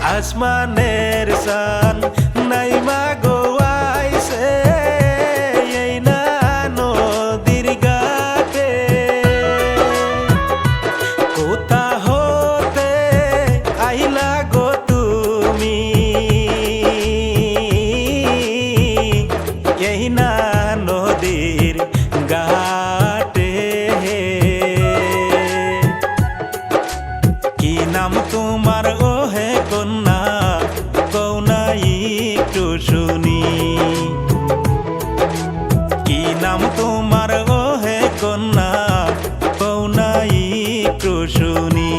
আসমানের সান নাইমা গো আইছে এই না নদীর ঘাটে কোথা হতে আইলা গো তুমি এই না নদীর ঘাটে কি নাম তোমার ও হে কন্যা কৌনা একটু শুনি কি নাম তোমার ও হে কন্যা কৌনা একটু শুনি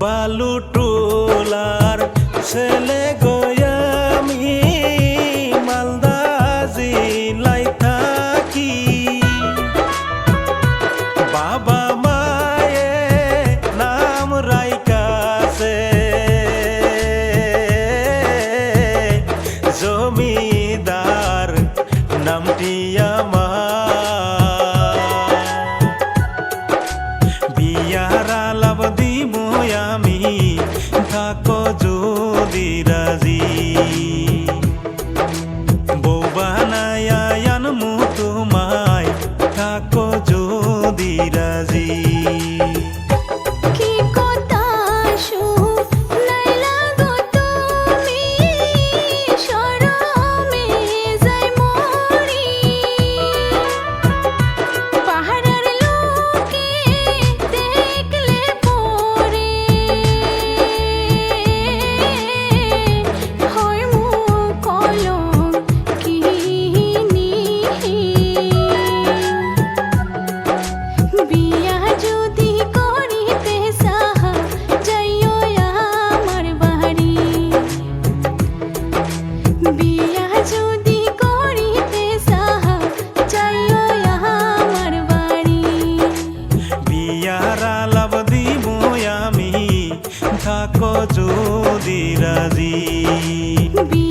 বালু টোলার ছেলে গয়ামি মালদা জিলাই থাকি বাবা মায়ে নাম রাইকাছে জমিদার নামটি আমার বিয়ার আলাপ দিব আমি থাকো যদি রাজি বউ বানায়া আনমু তোমায় থাকো যদি রাজি থাকো যদি রাজি।